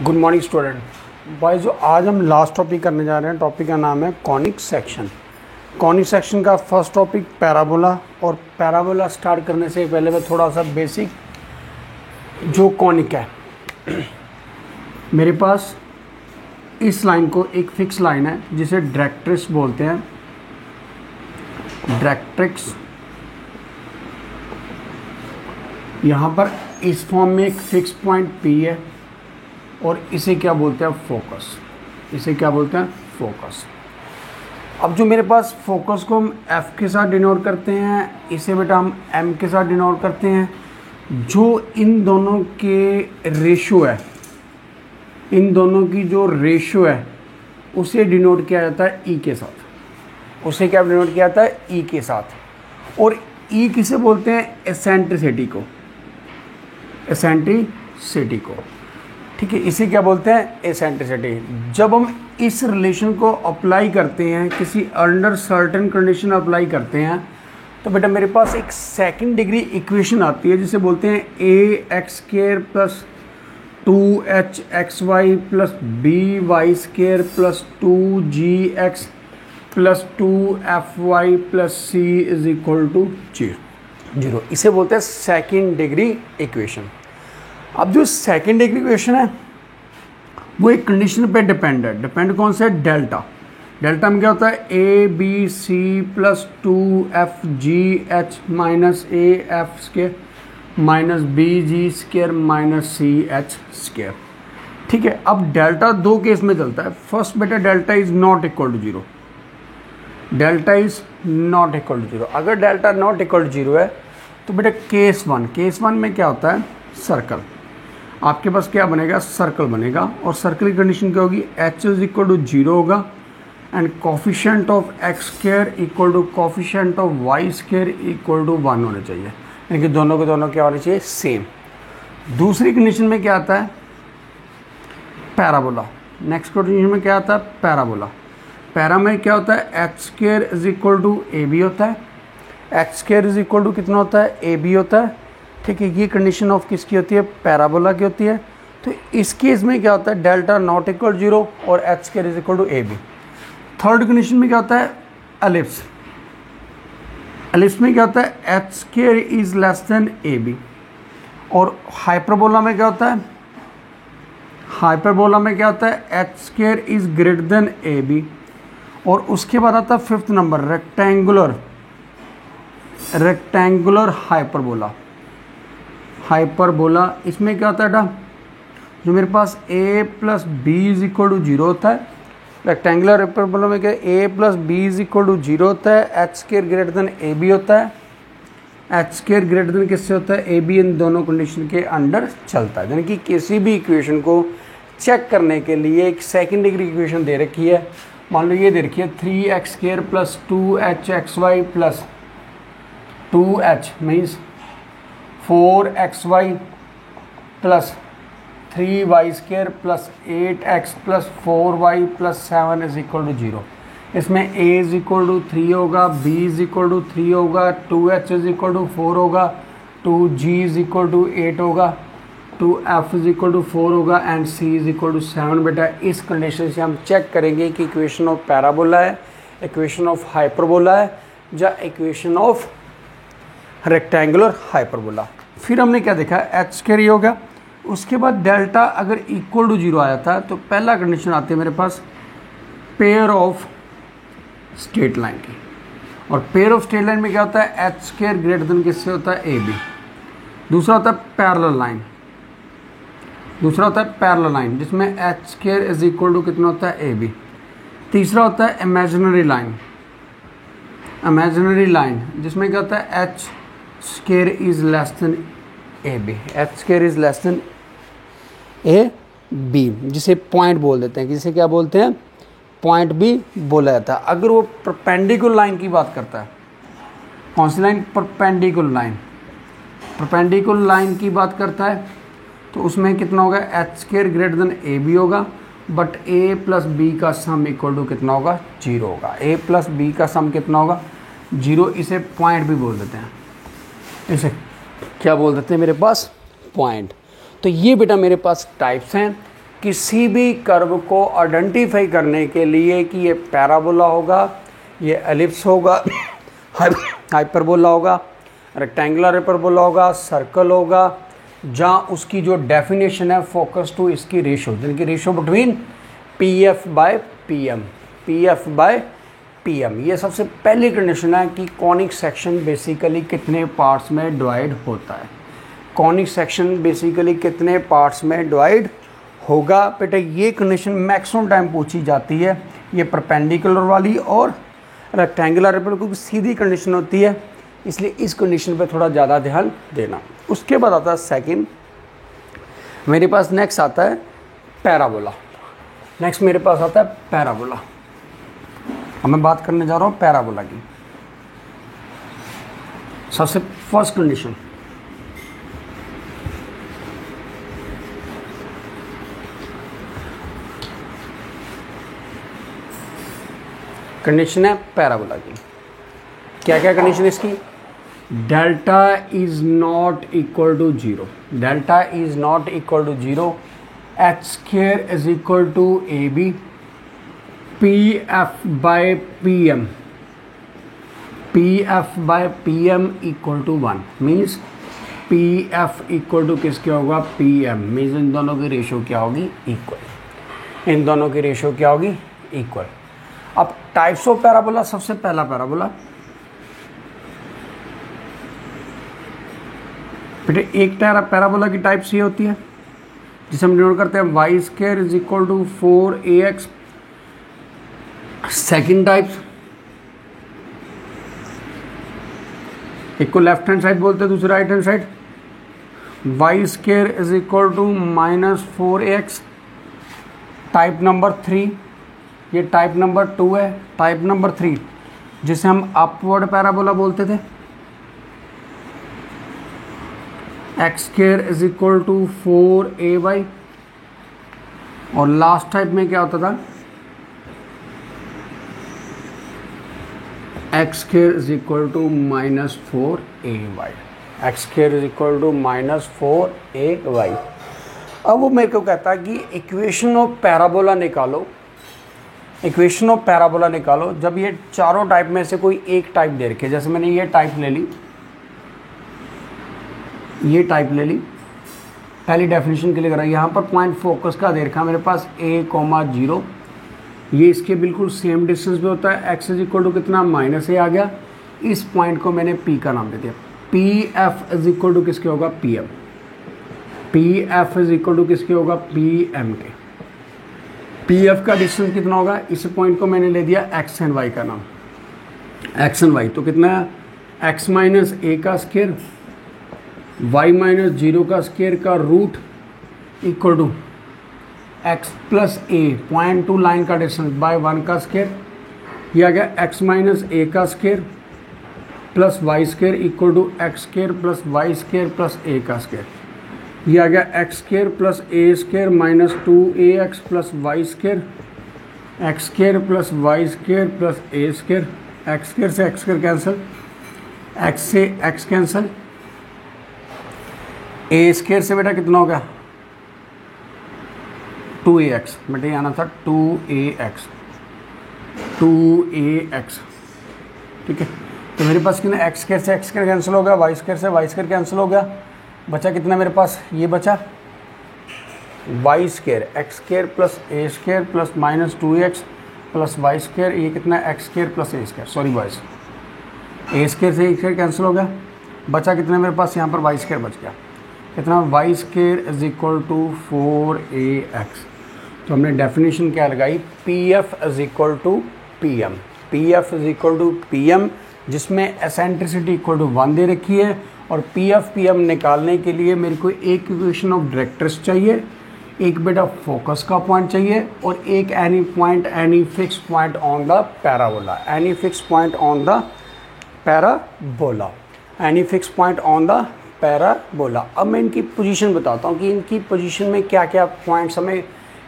Good morning student भाई। जो आज हम लास्ट टॉपिक करने जा रहे हैं, टॉपिक का नाम है कॉनिक सेक्शन। कॉनिक सेक्शन का फर्स्ट टॉपिक पैराबोला। और पैराबोला स्टार्ट करने से पहले मैं थोड़ा सा बेसिक जो कॉनिक है, मेरे पास इस लाइन को एक फिक्स लाइन है जिसे डायरेक्ट्रिक्स बोलते हैं। डायरेक्ट्रिक्स यहाँ पर इस फॉर्म में एक फिक्स पॉइंट P है और इसे क्या बोलते हैं, फोकस। इसे क्या बोलते हैं, फोकस। अब जो मेरे पास फोकस को हम F के साथ डिनोट करते हैं, इसे बेटा हम M के साथ डिनोट करते हैं। जो इन दोनों के रेशो है, इन दोनों की जो रेशो है उसे डिनोट किया जाता है E के साथ। उसे क्या डिनोट किया जाता है, E के साथ। और E किसे बोलते हैं, एसेंट्रिसिटी को। एसेंट्रिसिटी को, ठीक है, इसे क्या बोलते हैं, एसेंट्रिसिटी। जब हम इस रिलेशन को अप्लाई करते हैं, किसी अंडर सर्टेन कंडीशन अप्लाई करते हैं, तो बेटा मेरे पास एक सेकंड डिग्री इक्वेशन आती है जिसे बोलते हैं ax² plus 2hxy plus by² plus 2gx plus 2fy plus c is equal to 0। इसे बोलते हैं सेकंड डिग्री इक्वेशन। अब जो सेकंड डिग्री इक्वेशन है वो एक कंडीशन पे डिपेंड है। डिपेंड कौन सा है, डेल्टा। डेल्टा में क्या होता है, ABC plus 2FGH minus AF² minus BG² minus CH²। ठीक है, अब डेल्टा दो केस में चलता है। फर्स्ट बेटा delta is not equal to 0। Delta is not equal to 0। अगर डेल्टा नॉट इक्वल टू 0 है तो बेटा केस वन में क्या होता है, सर्कल। आपके पास क्या बनेगा, सर्कल बनेगा। और सर्कल की कंडीशन क्या होगी, H इज इक्वल टू 0 होगा and coefficient of x² equal to coefficient of y² equal to 1 होने चाहिए। यानी कि दोनों के दोनों क्या होने चाहिए, सेम। दूसरी कंडीशन में क्या आता है, पैराबोला। नेक्स्ट कंडीशन में क्या आता है, पैराबोला। पैरा में क्या होता है, h² is equal to AB होता है। h² इज इक्वल टू कितना होता है, AB होता है। ठीक है, ये कंडीशन ऑफ किसकी होती है, पैराबोला की होती है। तो इस केस में क्या होता है, डेल्टा नॉट इक्वल 0 और h² is equal to AB। Third condition में क्या होता है, एलिप्स। एलिप्स में क्या होता है, h² is less than AB। और हाइपरबोला में क्या होता है, हाइपरबोला में क्या होता है, h² is greater than AB। और उसके बाद आता है fifth number, rectangular hyperbola. Hyperbola इसमें क्या होता है बेटा, जो मेरे पास a plus B is equal to 0 होता है। रेक्टेंगुलर हाइपरबोला में क्या, a plus B is equal to 0 होता है। h² ग्रेटर देन AB होता है। h² ग्रेटर देन किससे होता है, AB। इन दोनों कंडीशन के अंडर चलता है। यानी कि किसी भी इक्वेशन को चेक करने के लिए एक सेकेंड डिग्री इक्वेशन दे रखी है। मान लो ये दे रखी है 3x² plus 2hxy plus 2h means 4xy plus 3y² plus 8x plus 4y plus 7 is equal to 0। इसमें a इज इक्वल टू 3 होगा, b इज इक्वल टू 3 होगा, 2h इज इक्वल टू 4 होगा, 2g इज इक्वल टू 8 होगा, 2f is equal to 4 होगा and c is equal to 7। बेटा इस condition से हम चेक करेंगे कि इक्वेशन ऑफ पैराबोला है, इक्वेशन ऑफ हाइपरबोला है या इक्वेशन ऑफ रेक्टेंगुलर हाइपरबोला। फिर हमने क्या देखा, h² हो गया। उसके बाद डेल्टा अगर इक्वल टू 0 आया था तो पहला कंडीशन आती है मेरे पास पेयर ऑफ स्ट्रेट लाइन की। और पेयर ऑफ स्ट्रेट लाइन में क्या होता है, h² ग्रेटर देन किससे होता है, AB। दूसरा होता है पैरेलल लाइन। दूसरा होता है पैरेलल लाइन जिसमें h² इज इक्वल टू कितना होता है, AB। तीसरा होता है इमेजिनरी लाइन। इमेजिनरी लाइन जिसमें क्या होता है, h² is less than AB। h² is less than AB, जिसे पॉइंट बोल देते हैं। जिसे क्या बोलते हैं, पॉइंट भी बोला जाता है। अगर वो परपेंडिकुलर लाइन की बात करता है, कौन सी line, perpendicular line. Perpendicular line की बात करता है तो उसमें कितना होगा, h² ग्रेटर देन AB होगा। बट a प्लस बी का सम इक्वल टू कितना होगा, 0 होगा। a प्लस बी का सम कितना होगा, 0। इसे पॉइंट भी बोल देते हैं। इसे क्या बोल देते हैं मेरे पास, पॉइंट। तो ये बेटा मेरे पास टाइप्स हैं किसी भी कर्व को आइडेंटिफाई करने के लिए कि ये पैराबोला होगा, ये एलिप्स होगा, हाइपरबोला होगा, रेक्टेंगुलर हाइपरबोला होगा, सर्कल होगा, जहाँ उसकी जो डेफिनेशन है फोकस टू इसकी रेशो, जिनकी ratio between P F by P M, P F by P M. ये सबसे पहली कंडीशन है कि कॉनिक सेक्शन बेसिकली कितने पार्ट्स में डिवाइड होता है। कॉनिक सेक्शन बेसिकली कितने पार्ट्स में डिवाइड होगा। बेटा ये कंडीशन मैक्सिमम टाइम पूछी जाती है, ये परपेंडिकुलर वाली और रेक्टेंगुलर पर, क्योंकि सीधी कंडीशन होती है, इसलिए इस कंडीशन पे थोड़ा ज़्यादा ध्यान देना। उसके बाद आता है सेकंड, मेरे पास नेक्स्ट आता है पैराबोला। नेक्स्ट मेरे पास आता है पैराबोला। अब मैं बात करने जा रहा हूँ पैराबोला की। सबसे फर्स्ट कंडीशन, कंडीशन है पैराबोला की। क्या क्या कंडीशन है इसकी? Delta is not equal to zero, delta is not equal to zero, H square is equal to A B, P F by P M, P F by P M equal to 1 मीन्स P F equal to किसके होगा? P M. Means in दोनों की ratio क्या होगी? Equal. इन दोनों की ratio क्या होगी? इक्वल। अब टाइप्स ऑफ पैराबोला, सबसे पहला पैराबोला बेटे, एक पैराबोला की टाइप्स ये होती है जिसे हम डिनोट करते हैं Y square is equal to 4ax। Second type, एक को लेफ्ट हैंड साइड बोलते हैं, दूसरी right hand side, Y square is equal to -4ax। Type number 3, ये टाइप नंबर 2 है। टाइप नंबर 3 जिसे हम अपवर्ड पैराबोला बोलते थे, X square is equal to 4ay। और लास्ट टाइप में क्या होता था? X square is equal to -4ay, x square is equal to -4ay। अब वो मेरे को कहता है कि इक्वेशन ऑफ पैराबोला निकालो, इक्वेशन ऑफ पैराबोला निकालो जब ये चारों टाइप में से कोई एक टाइप दे रखे। जैसे मैंने ये टाइप ले ली, ये टाइप ले ली, पहली डेफिनेशन के लिए करा। यहाँ पर पॉइंट फोकस का दे रखा मेरे पास a,0, ये इसके बिल्कुल सेम डिस्टेंस पे होता है। x इज इक्वल टू कितना? -a आ गया। इस पॉइंट को मैंने p का नाम दे दिया। P F is equal to किसके होगा? P M. P F is equal to किसके होगा? पी एम के। पी एफ का डिस्टेंस कितना होगा? इस पॉइंट को मैंने ले दिया x एंड y का नाम, x एंड y। तो कितना है? x माइनस ए का स्क्वायर, y माइनस 0 का स्क्वायर का root equal to x plus A, point to line का डिस्टेंस, बाय 1 का स्क्वायर। ये आ गया x माइनस ए का square plus Y square equal to X square plus Y square plus A का square. ये आ गया x square plus A square minus 2ax plus Y square, X square plus Y square plus A square. X square से X square cancel, X से X cancel, A square से बेटा कितना हो गया? 2ax। बेटा ये आना था 2ax, 2ax। ठीक है, तो मेरे पास कितना? एक्स स्क्वायर से एक्स स्क्वायर कैंसिल हो गया, वाई स्क्वायर से वाई स्क्वायर कैंसिल हो गया, बचा कितना मेरे पास? ये बचा Y square, X square plus A square plus minus 2ax plus Y square. ये कितना? X square plus A square, sorry boys, A square से ए स्क्वायर कैंसिल हो गया, बचा कितना मेरे पास? यहाँ पर वाई स्क्वायर बच गया। कितना? Y square is equal to 4ax। तो हमने डेफिनेशन क्या लगाई? P F is equal to P M, P F is equal to P M, जिसमें एसेंट्रिसिटी इक्वल टू 1 दे रखी है। और पी एफ पी एम निकालने के लिए मेरे को एक इक्वेशन ऑफ डायरेक्ट्रिक्स चाहिए, एक बेटा फोकस का पॉइंट चाहिए, और एक any point, any fix point on the parabola, any fix point on the parabola, any fix point on the parabola. अब मैं इनकी पोजीशन बताता हूँ कि इनकी पोजीशन में क्या क्या पॉइंट्स हमें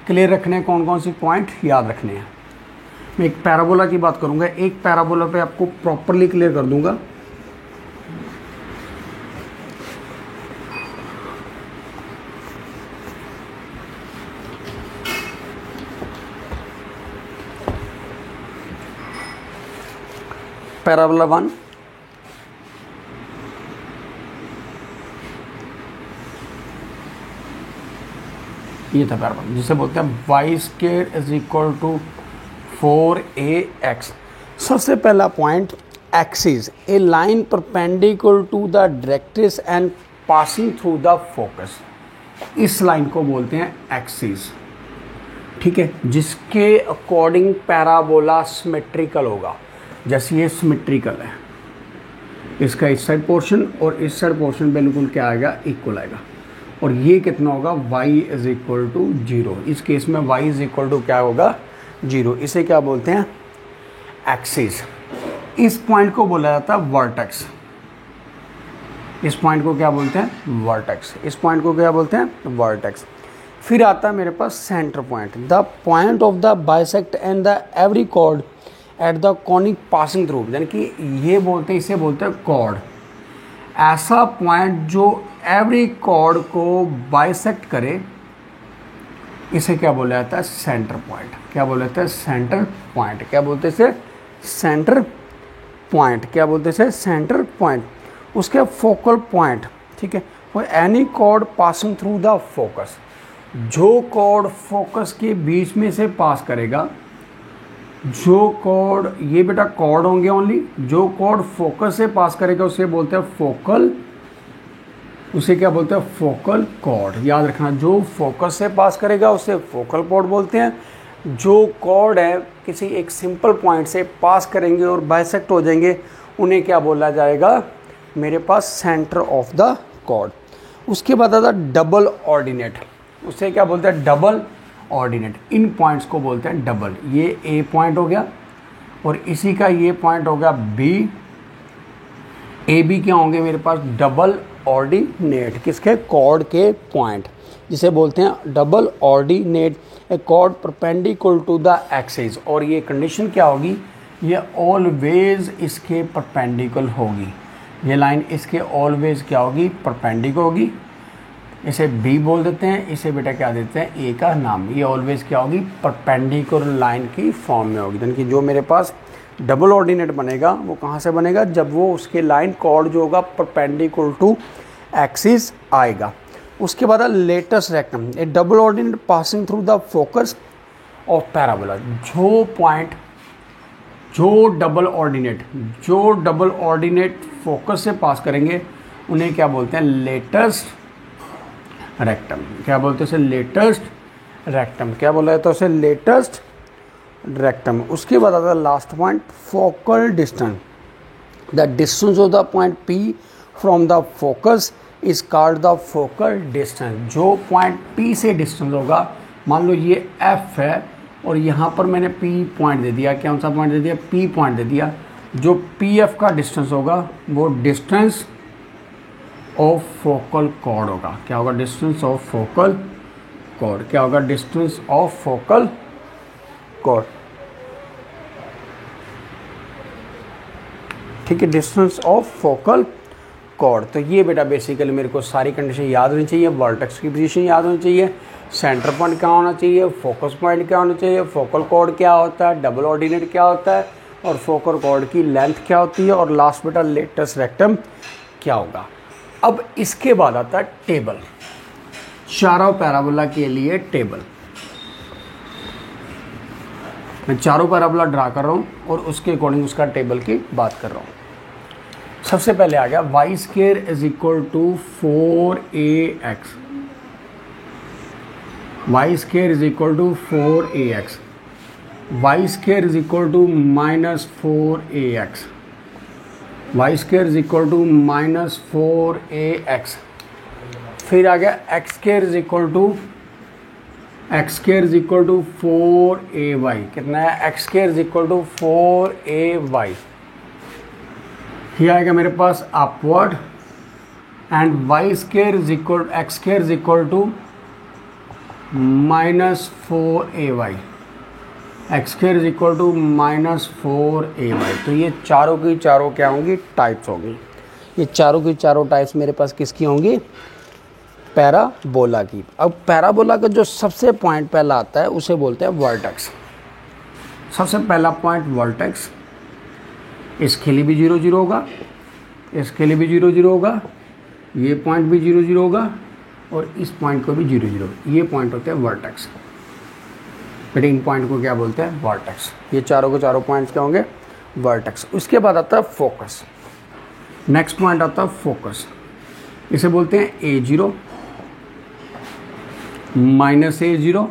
क्लियर रखने हैं, कौन कौन सी पॉइंट याद रखने हैं। मैं एक पैराबोला की बात करूँगा, एक पैराबोला पे आपको प्रॉपरली क्लियर कर दूंगा। पैराबोला 1, ये था पैराबोला जिसे बोलते हैं Y square is equal to 4ax। सबसे पहला point, axis, a line perpendicular to the directrix and passing through the focus. इस लाइन को बोलते हैं एक्सिस, ठीक है, जिसके अकॉर्डिंग पैराबोला सिमेट्रिकल होगा। जैसे ये सिमेट्रिकल है, इसका इस साइड पोर्शन और इस साइड पोर्शन बिल्कुल क्या आएगा, इक्वल आएगा। और ये कितना होगा, y इज इक्वल टू 0। इस केस में y इज इक्वल टू क्या होगा, 0। इसे क्या बोलते हैं, एक्सिस। इस पॉइंट को बोला जाता है वर्टेक्स। इस पॉइंट को क्या बोलते हैं, वर्टेक्स। इस पॉइंट को क्या बोलते हैं, वर्टेक्स। फिर आता है मेरे पास centre point, the point of the bisect and the every chord at the conic passing through, यानी कि ये बोलते हैं, इसे बोलते हैं कॉर्ड। ऐसा पॉइंट जो एवरी कॉर्ड को बाइसेक्ट करे, इसे क्या बोला जाता है, सेंटर पॉइंट। क्या बोला जाता है, सेंटर पॉइंट। क्या बोलते हैं इसे, सेंटर पॉइंट। क्या बोलते हैं इसे, सेंटर पॉइंट। उसके फोकल पॉइंट, ठीक है, और any cord passing through the focus, जो कॉर्ड फोकस के बीच में से पास करेगा, जो कॉर्ड, ये बेटा कॉर्ड होंगे ओनली, जो कॉर्ड फोकस से पास करेगा उसे बोलते हैं फोकल, उसे क्या बोलते हैं, फोकल कॉर्ड। याद रखना, जो फोकस से पास करेगा उसे फोकल कॉर्ड बोलते हैं। जो कॉर्ड है किसी एक सिंपल पॉइंट से पास करेंगे और बाइसेक्ट हो जाएंगे, उन्हें क्या बोला जाएगा, मेरे पास सेंटर ऑफ द कॉर्ड। उसके बाद आता है डबल ऑर्डिनेट, उसे क्या बोलते हैं, डबल ऑर्डिनेट। इन पॉइंट्स को बोलते हैं डबल। ये ए पॉइंट हो गया और इसी का ये पॉइंट हो गया बी। ए बी क्या होंगे मेरे पास, डबल ऑर्डिनेट, किसके, कॉर्ड के पॉइंट, जिसे बोलते हैं double ordinate. A chord perpendicular to the axis, और ये कंडीशन क्या होगी, ये ऑलवेज इसके परपेंडिकुलर होगी। ये लाइन इसके ऑलवेज क्या होगी, परपेंडिकुलर होगी। इसे बी बोल देते हैं, इसे बेटा क्या देते हैं, ए का नाम। ये ऑलवेज क्या होगी, परपेंडिकुलर लाइन की फॉर्म में होगी। यानी कि जो मेरे पास डबल ऑर्डिनेट बनेगा वो कहाँ से बनेगा, जब वो उसके लाइन कॉर्ड जो होगा परपेंडिकुलर टू एक्सिस आएगा। उसके बाद latus rectum, A double ordinate passing through the focus of parabola. जो पॉइंट, जो डबल ऑर्डिनेट फोकस से पास करेंगे उन्हें क्या बोलते हैं, लेटेस्ट रेक्टम। क्या बोलते हैं उसे, लेटेस्ट रेक्टम। क्या बोला जाता है उसे, लेटेस्ट रेक्टम। उसके बाद आता है last point, focal distance, the distance of the point P from the focus is called the focal distance. जो पॉइंट पी से डिस्टेंस होगा, मान लो ये एफ है और यहाँ पर मैंने पी पॉइंट दे दिया, कौन सा पॉइंट दे दिया, पी पॉइंट दे दिया। जो पी एफ का डिस्टेंस होगा वो डिस्टेंस ऑफ फोकल कॉर्ड होगा। क्या होगा, डिस्टेंस ऑफ फोकल कॉर्ड। क्या होगा, डिस्टेंस ऑफ फोकल कॉर्ड, ठीक है, डिस्टेंस ऑफ फोकल कॉर्ड। तो ये बेटा बेसिकली मेरे को सारी कंडीशन याद होनी चाहिए। वर्टेक्स की पोजीशन याद होनी चाहिए, सेंटर पॉइंट क्या होना चाहिए, फोकस पॉइंट क्या होना चाहिए, फोकल कॉर्ड क्या होता है, डबल ऑर्डिनेट क्या होता है, और फोकल कॉर्ड की लेंथ क्या होती है, और लास्ट बेटा लेटेस्ट रेक्टम क्या होगा। अब इसके बाद आता है टेबल, चारों पैराबोला के लिए टेबल। मैं चारों पैराबोला ड्रा कर रहा हूँ और उसके अकॉर्डिंग उसका टेबल की बात कर रहा हूँ। सबसे पहले आ गया Y square is equal to 4ax। Y square is equal to 4ax। Y square is equal to -4ax। Y square is equal to -4ax। फिर आ गया x square is equal to 4ay। कितना है, x square is equal to 4ay। ये आएगा मेरे पास upward, and y square is equal, x square is equal to -4ay। X square is equal to -4ay। तो ये चारों की चारों क्या होंगी, टाइप्स होंगी। ये चारों की चारों टाइप्स मेरे पास किसकी होंगी, पैराबोला की। अब पैराबोला का जो सबसे पॉइंट पहला आता है उसे बोलते हैं वर्टेक्स। सबसे पहला पॉइंट वर्टेक्स, इसके लिए भी 0 0 होगा, इसके लिए भी 0 0 होगा, ये पॉइंट भी 0 0 होगा और इस पॉइंट को भी 0 0। ये पॉइंट होते हैं वर्टेक्स। बेटे इन पॉइंट को क्या बोलते हैं? वर्टेक्स। ये चारों के चारों पॉइंट्स क्या होंगे? वर्टेक्स। उसके बाद आता है फोकस। नेक्स्ट पॉइंट आता है फोकस। इसे बोलते हैं A0 minus A0,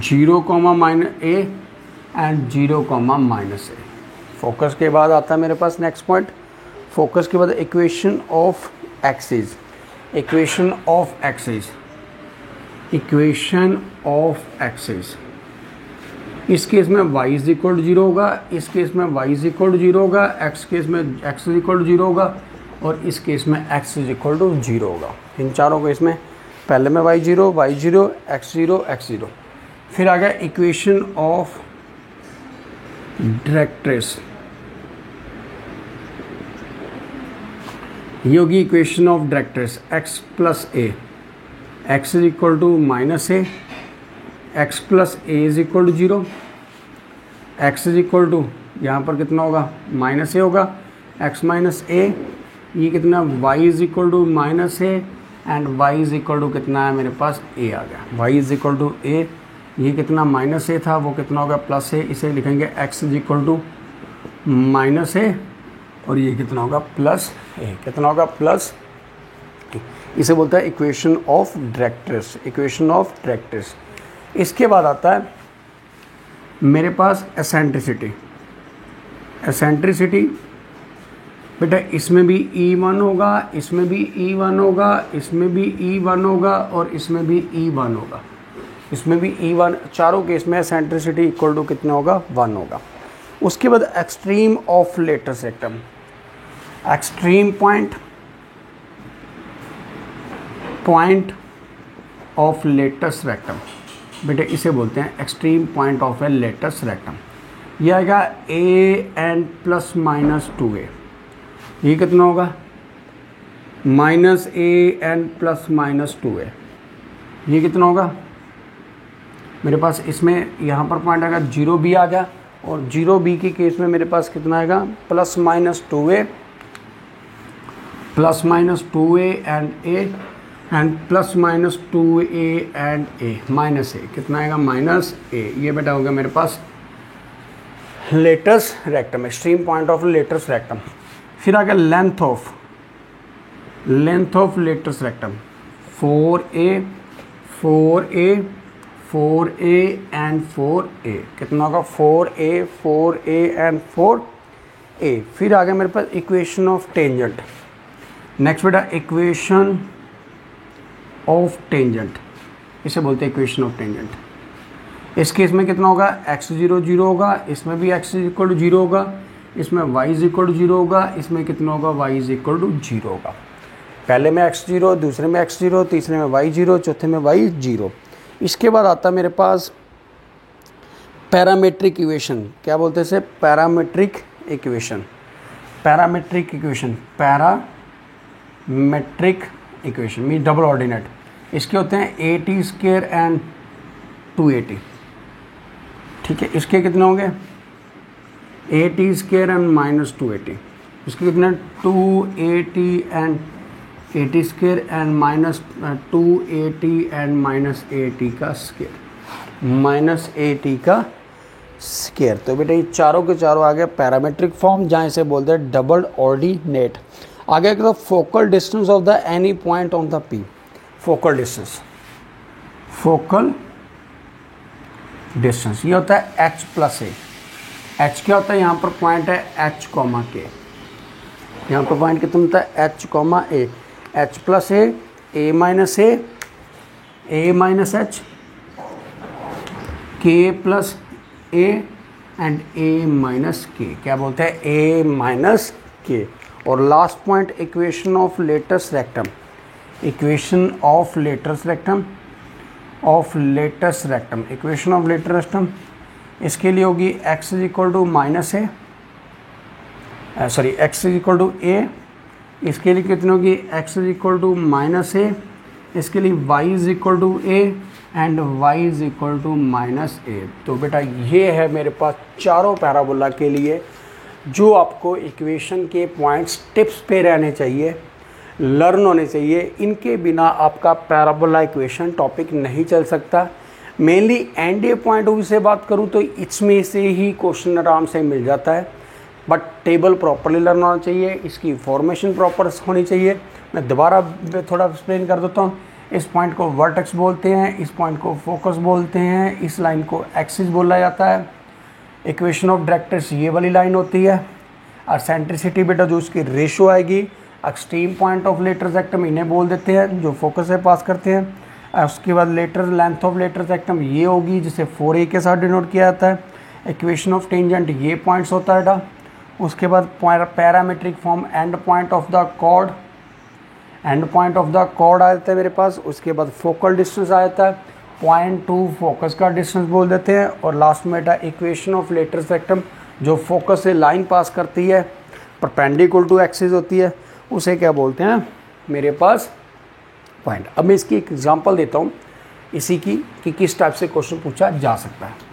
0 comma minus A and 0 comma minus A। Focus के बाद आता है मेरे पास नेक्स्ट पॉइंट। फोकस के बाद equation of axis. Equation of axis, equation of axis. इस केस में y इज इक्वल टू 0 होगा, इस केस में y इज इक्वल टू 0 होगा, x केस में x इज इक्वल टू 0 होगा और इस केस में x इज इक्वल टू 0 होगा। इन चारों केस में पहले में y0, y0, x0, x0। फिर आ गया इक्वेशन ऑफ डायरेक्ट्रिक्स। ये होगी equation of directrix x plus a, x is equal to minus a, x plus a is equal to 0, x is equal to यहाँ पर कितना होगा? माइनस a होगा, x माइनस a। ये कितना? y is equal to minus a and y is equal to कितना है मेरे पास? a आ गया। y is equal to a। ये कितना? माइनस a था, वो कितना होगा? Plus a। इसे लिखेंगे x is equal to minus a और ये कितना होगा? Plus a। कितना होगा? Plus a। इसे बोलता है equation of directrix. Equation of directrix. इसके बाद आता है मेरे पास एसेंट्रिसिटी। एसेंट्रिसिटी बेटा इसमें भी E1 होगा, इसमें भी E1 होगा, इसमें भी E1 होगा और इसमें भी E1 होगा, इसमें भी E1। चारों केस में एसेंट्रिसिटी इक्वल टू कितना होगा? 1 होगा। उसके बाद extreme of latus rectum. Extreme point, point of latus rectum. बेटे इसे बोलते हैं extreme point of a latus rectum. ये आएगा AN प्लस माइनस 2A। ये कितना होगा? Minus AN plus minus 2A। ये कितना होगा मेरे पास? इसमें यहाँ पर पॉइंट आएगा 0B आ गया और 0B के केस में मेरे पास कितना आएगा? Plus minus 2A, plus minus 2A and A and plus minus 2A and A minus A। कितना आएगा? Minus A। ये बेटा हो गया मेरे पास latus rectum, extreme point of latus rectum. फिर आ गया length of, length of latus rectum. 4A, 4A, 4A and 4A। कितना होगा? 4A, 4A and 4A। फिर आ गया मेरे पास इक्वेशन ऑफ टेंजेंट। नेक्स्ट बेटा इक्वेशन ऑफ टेंजेंट। इसे बोलते हैं इक्वेशन ऑफ टेंजेंट। इस केस में कितना होगा? x0 0 होगा, इसमें भी x इज इक्वल टू 0 होगा, इसमें y इज इक्वल टू 0 होगा, इसमें कितना होगा? y इज इक्वल टू 0 होगा। पहले में x0, दूसरे में x0, तीसरे में y0, चौथे में y0। इसके बाद आता है मेरे पास पैरामेट्रिक इक्वेशन। क्या बोलते हैं इसे? Parametric equation. Parametric equation, parametric equation mean double ordinate. इसके होते हैं AT स्क्वायर एंड 2AT। ठीक है, इसके कितने होंगे? AT square and minus 2AT। इसके कितने? 2AT and AT square and minus 2AT and minus AT का स्क्वायर, माइनस AT का स्क्वायर। तो बेटा ये चारों के चारों आ गए पैरामेट्रिक फॉर्म, जहाँ इसे बोलते हैं डबल ऑर्डिनेट। आगे तो focal distance of the any point on the P। Focal distance, focal distance ये होता है H प्लस A। H क्या होता है? यहाँ पर पॉइंट है H कॉमा K। यहाँ पर पॉइंट कितना होता है? H comma A। H plus A, A minus A, A minus H, K plus A and A minus K। क्या बोलते हैं? A minus K। और last point equation of latus rectum. Equation of latus rectum, of latus rectum, equation of latus rectum. इसके लिए होगी x is equal to minus A, sorry x is equal to A। इसके लिए कितनी होगी? x is equal to minus A। इसके लिए y is equal to A and y is equal to -a। तो बेटा ये है मेरे पास चारों पैराबोला के लिए जो आपको इक्वेशन के पॉइंट्स टिप्स पे रहने चाहिए, लर्न होने चाहिए। इनके बिना आपका पैराबोला इक्वेशन टॉपिक नहीं चल सकता। Mainly NDA point of view से बात करूं तो इसमें से ही क्वेश्चन आराम से मिल जाता है, बट टेबल प्रॉपरली लर्न होना चाहिए, इसकी फॉर्मेशन प्रॉपर होनी चाहिए। मैं दोबारा थोड़ा एक्सप्लेन कर देता हूँ। इस पॉइंट को वर्टेक्स बोलते हैं, इस पॉइंट को फोकस बोलते हैं, इस लाइन को एक्सिस बोला जाता है। इक्वेशन ऑफ डायरेक्ट्रिक्स ये वाली लाइन होती है। और सेंट्रिसिटी बेटा जो उसकी रेशो आएगी, extreme point of lateral rectum इन्हें बोल देते हैं जो फोकस से पास करते हैं। उसके बाद lateral length of lateral rectum ये होगी जिसे 4a के साथ डिनोट किया जाता है। इक्वेशन ऑफ टेंजेंट ये पॉइंट्स होता है बेटा। उसके बाद parametric form and point of the chord, and point of the chord आ जाता है मेरे पास। उसके बाद फोकल डिस्टेंस आ जाता है, पॉइंट टू फोकस का डिस्टेंस बोल देते हैं। और लास्ट में बेटा इक्वेशन ऑफ लेटरल रेक्टम जो फोकस से लाइन पास करती है, परपेंडिकुलर टू एक्सिस होती है, उसे क्या बोलते हैं मेरे पास पॉइंट। अब मैं इसकी एक एग्जांपल देता हूँ इसी की कि किस टाइप से क्वेश्चन पूछा जा सकता है।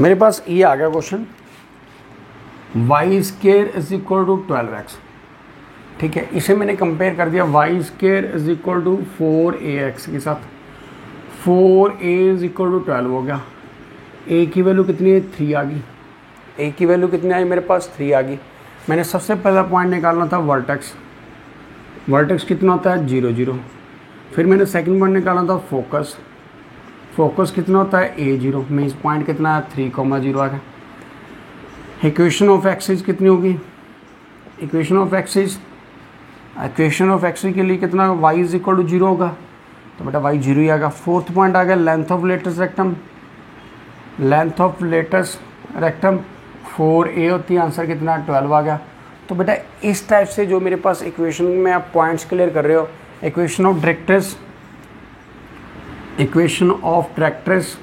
मेरे पास ये आ गया question, Y square is equal to 12x। ठीक है, इसे मैंने कंपेयर कर दिया Y square is equal to 4ax के साथ। 4a इज इक्वल टू 12 हो गया। a की वैल्यू कितनी है, 3 आ गई। a की वैल्यू कितनी आई मेरे पास, 3 आ गई। मैंने सबसे पहला पॉइंट निकालना था वर्टेक्स। वर्टेक्स कितना होता है, 0 0। फिर मैंने सेकंड पॉइंट निकालना था फोकस। फोकस कितना होता है, a0। मीन्स पॉइंट कितना है, 3,0 आ गया। इक्वेशन ऑफ एक्सिस कितनी होगी, इक्वेशन ऑफ एक्सिस के लिए कितना, y इज इक्वल टू 0 होगा। तो बेटा y 0 ही आएगा। फोर्थ पॉइंट आ गया length of latus rectum. Length of latus rectum 4a होती है, आंसर कितना, 12 आ गया। तो बेटा इस टाइप से जो मेरे पास इक्वेशन में आप पॉइंट्स क्लियर कर रहे हो, equation of directrix, equation of directrix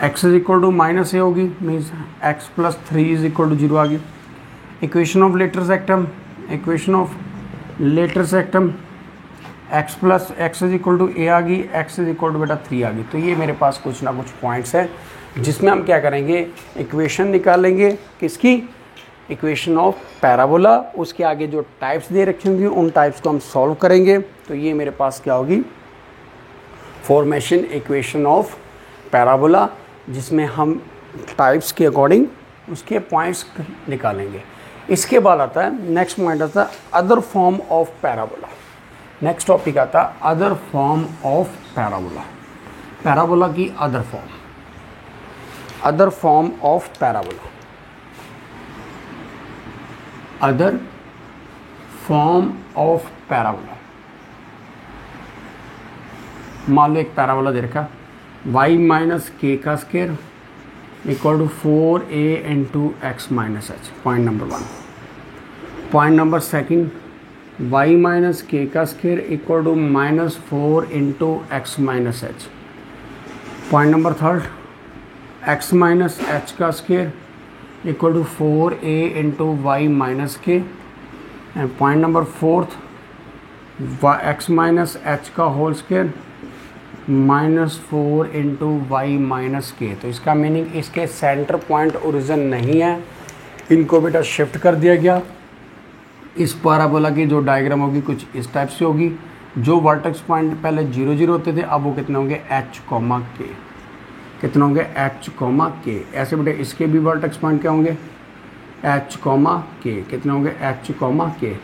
x is equal to -a होगी, means x plus 3 is equal to 0 आ गई। Equation of lateral rectum, equation of lateral rectum x plus x is equal to a आ गई, x is equal to बेटा 3 आ गई। तो ये मेरे पास कुछ ना कुछ पॉइंट्स हैं जिसमें हम क्या करेंगे, इक्वेशन निकालेंगे किसकी, इक्वेशन ऑफ पैराबोला। उसके आगे जो टाइप्स दे रखी होंगी उन टाइप्स को हम सॉल्व करेंगे। तो ये मेरे पास क्या होगी, फॉर्मेशन इक्वेशन ऑफ पैराबोला, जिसमें हम टाइप्स के अकॉर्डिंग उसके पॉइंट्स निकालेंगे। इसके बाद आता है नेक्स्ट पॉइंट आता है other form of parabola. Next topic आता है other form of parabola. Parabola की other form, other form of parabola, other form of parabola. मान लो एक पैराबोला दे रखा, y माइनस के का square equal to 4a into x minus h, point number 1। Point number second, y minus k का square equal to -4 into x minus h. Point number third, x minus h का square equal to 4a into y minus k. And point number fourth, x minus h का whole square -4 into y minus k. तो इसका meaning इसके centre point origin नहीं है, इनको बेटा shift कर दिया गया। इस पैराबोला की जो डायग्राम होगी कुछ इस टाइप से होगी। जो वर्टेक्स पॉइंट पहले 0 0 होते थे, अब वो कितने होंगे, h, k। कितने होंगे, h, k। ऐसे बेटे इसके भी वर्टेक्स पॉइंट क्या होंगे, h, k। कितने होंगे, h, k।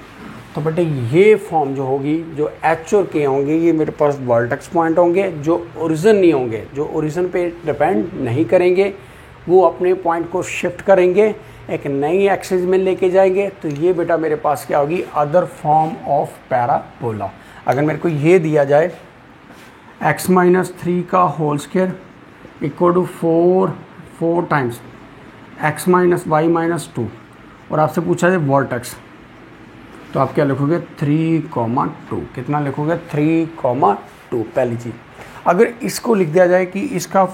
तो बेटे ये फॉर्म जो होगी, जो h और k होंगे, ये मेरे पास वर्टेक्स पॉइंट होंगे जो ओरिजिन नहीं होंगे, जो ओरिजिन पे डिपेंड नहीं करेंगे। वो अपने पॉइंट को शिफ्ट करेंगे, एक नई एक्सिस में लेके जाएंगे। तो ये बेटा मेरे पास क्या होगी, अदर फॉर्म ऑफ पैराबोला। अगर मेरे को ये दिया जाए x माइनस 3 का whole square equal to 4 times x minus y minus 2, और आपसे पूछा जाए वर्टेक्स, तो आप क्या लिखोगे 3,2। कितना लिखोगे 3,2 पहली चीज़। अगर इसको लिख दिया जाए कि इसका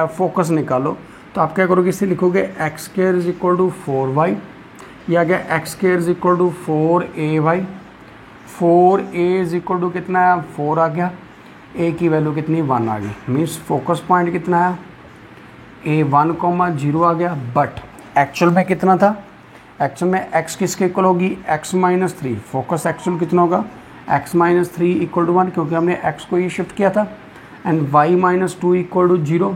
फोकस निकालो तो आप क्या करोगे, इसे लिखोगे x square is equal to 4y, या क्या x square is equal to 4ay। 4a is equal to कितना है 4 आ गया, a की वैल्यू कितनी 1 आ गई, मीन्स फोकस पॉइंट कितना है a1,0 आ गया। बट एक्चुअल में कितना था, एक्चुअल में x किसके इक्वल होगी x-3, फोकस एक्चुअल कितना होगा x-3 इक्वल टू 1, क्योंकि हमने x को ये शिफ्ट किया था। And y-2 equal to 0,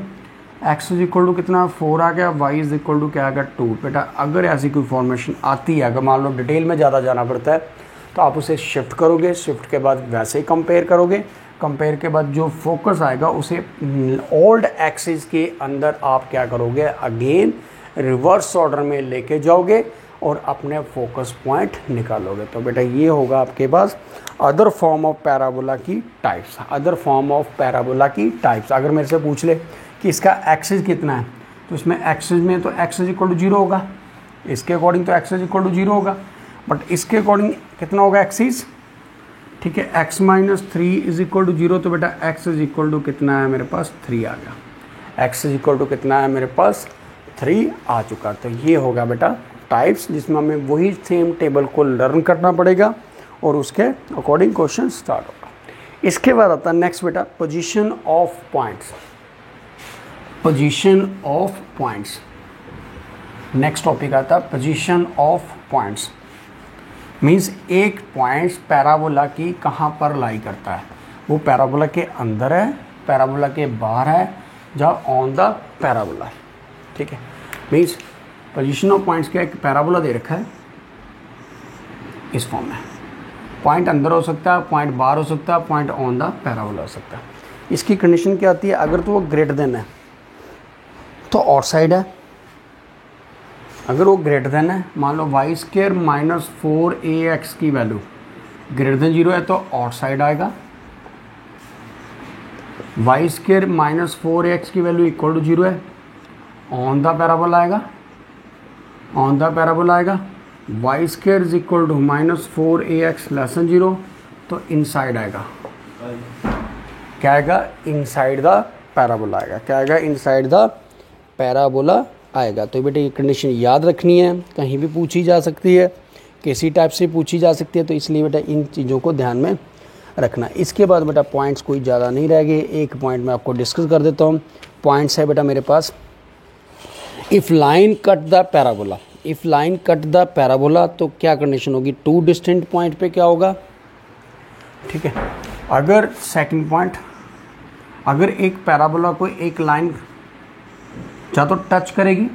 x is equal to कितना 4 आ गया, y इज इक्वल टू क्या आ गया 2। बेटा अगर ऐसी कोई फॉर्मेशन आती है, अगर मान लो डिटेल में ज़्यादा जाना पड़ता है तो आप उसे शिफ्ट करोगे, शिफ्ट के बाद वैसे ही कंपेयर करोगे, कंपेयर के बाद जो फोकस आएगा उसे ओल्ड एक्सिस के अंदर आप क्या करोगे, अगेन रिवर्स ऑर्डर में लेके जाओगे और अपने फोकस पॉइंट निकालोगे। तो बेटा ये होगा आपके पास अदर फॉर्म ऑफ पैराबोला की types. Other form of parabola की टाइप्स अगर मेरे से पूछ ले कि इसका एक्सिस कितना है, तो इसमें एक्सिस में तो एक्स इज इक्वल टू 0 होगा, इसके अकॉर्डिंग तो एक्स इज इक्वल टू 0 होगा, बट इसके अकॉर्डिंग कितना होगा एक्सिस, ठीक है x-3 इज इक्वल टू 0। तो बेटा x इज इक्वल टू कितना है मेरे पास 3 आ गया, x इज इक्वल टू कितना है मेरे पास 3 आ चुका। तो ये होगा बेटा टाइप्स, जिसमें हमें वही सेम टेबल को लर्न करना पड़ेगा और उसके अकॉर्डिंग क्वेश्चन स्टार्ट होगा। इसके बाद आता है नेक्स्ट बेटा position of points. Position of points, next topic आता है पोजीशन ऑफ पॉइंट्स। मीन्स एक पॉइंट्स पैराबोला की कहाँ पर लाई करता है, वो पैराबोला के अंदर है, पैराबोला के बाहर है, जहाँ ऑन द पैराबोला है, ठीक है। मीन्स पोजीशन ऑफ पॉइंट्स का एक पैराबोला दे रखा है इस फॉर्म में, पॉइंट अंदर हो सकता है, पॉइंट बाहर हो सकता है, पॉइंट ऑन द पैराबोला हो सकता है। इसकी कंडीशन क्या आती है, अगर तो वो ग्रेटर देन है तो आउटसाइड है, अगर वो ग्रेटर देन है, मान लो y² - 4ax की वैल्यू ग्रेटर देन 0 है तो आउटसाइड आएगा, y² - 4ax की वैल्यू इक्वल टू 0 है ऑन द पैराबोला आएगा, ऑन द पैराबोला आएगा। y² is equal to -4ax less than 0 तो इनसाइड आएगा, क्या आएगा इनसाइड द पैराबोला आएगा, क्या आएगा इनसाइड द पैराबोला आएगा। तो बेटे ये कंडीशन याद रखनी है, कहीं भी पूछी जा सकती है, किसी टाइप से पूछी जा सकती है, तो इसलिए बेटा इन चीज़ों को ध्यान में रखना। इसके बाद बेटा पॉइंट्स कोई ज़्यादा नहीं रह गए, एक पॉइंट मैं आपको डिस्कस कर देता हूँ। पॉइंट्स है बेटा मेरे पास, if line cut the parabola, if line cut the parabola तो क्या कंडीशन होगी, 2 डिस्टेंट पॉइंट पे क्या होगा, ठीक है। अगर सेकंड पॉइंट, अगर एक पैराबोला को एक लाइन या तो टच करेगी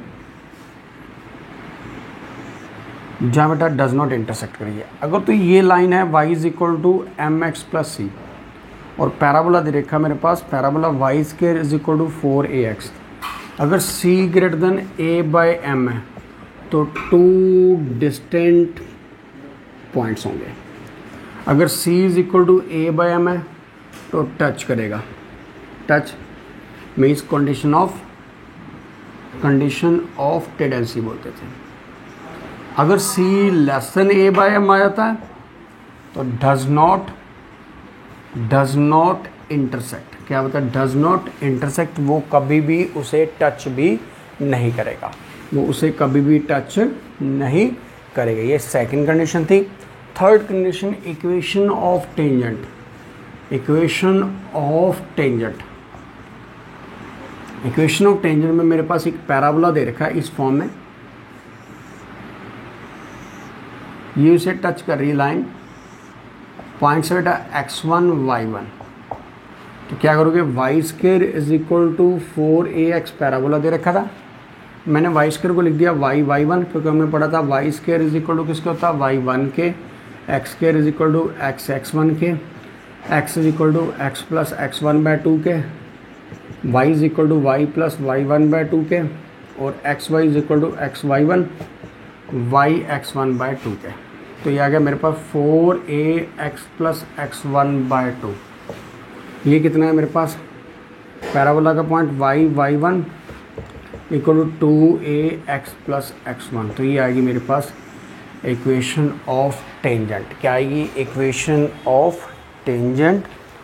जहाँ बेटा डज नॉट इंटरसेक्ट करेगी, अगर तो ये लाइन है y is equal to mx plus c और पैराबोला दे रखा मेरे पास, parabola y² is equal to 4ax, अगर c ग्रेटर देन a/m है तो 2 डिस्टेंट पॉइंट्स होंगे, अगर c is equal to a/m है तो टच करेगा, touch means condition of tendency बोलते थे। अगर c लेस देन a/m आ जाता है तो डज नॉट इंटरसेक्ट, क्या होता है डज नॉट इंटरसेक्ट, वो कभी भी उसे टच भी नहीं करेगा, वो उसे कभी भी टच नहीं करेगा। ये सेकंड कंडीशन थी। Third condition equation of tangent, equation of tangent, equation of tangent में मेरे पास एक पैराबोला दे रखा है इस फॉर्म में, ये उसे टच कर रही है लाइन, पॉइंट से बेटा x1 y1, तो क्या करोगे y² is equal to 4ax parabola दे रखा था, मैंने y² को लिख दिया y1 क्योंकि हमने पढ़ा था y² इज इक्वल टू किसके होता है y1 के, x² is equal to x1 के, x is equal to x plus x1/2 के, y is equal to y plus y1/2 के, और xy is equal to xy1 yx1/2 के। तो ये आ गया मेरे पास 4ax प्लस x1/2, ये कितना है मेरे पास पैराबोला का point y1 equal to 2ax plus x1, तो ये आएगी मेरे पास इक्वेशन ऑफ टेंजेंट क्या आएगी, इक्वेशन ऑफ टेंजेंट।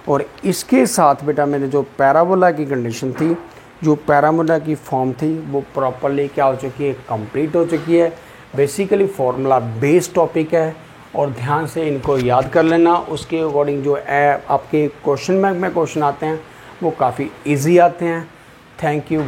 और इसके साथ बेटा मैंने जो पैराबोला की कंडीशन थी, जो पैराबोला की फॉर्म थी वो प्रॉपरली क्या हो चुकी है, कंप्लीट हो चुकी है। बेसिकली फार्मूला बेस्ड टॉपिक है और ध्यान से इनको याद कर लेना। उसके अकॉर्डिंग जो आपके क्वेश्चन बैंक में क्वेश्चन आते हैं वो काफ़ी इजी आते हैं। Thank you.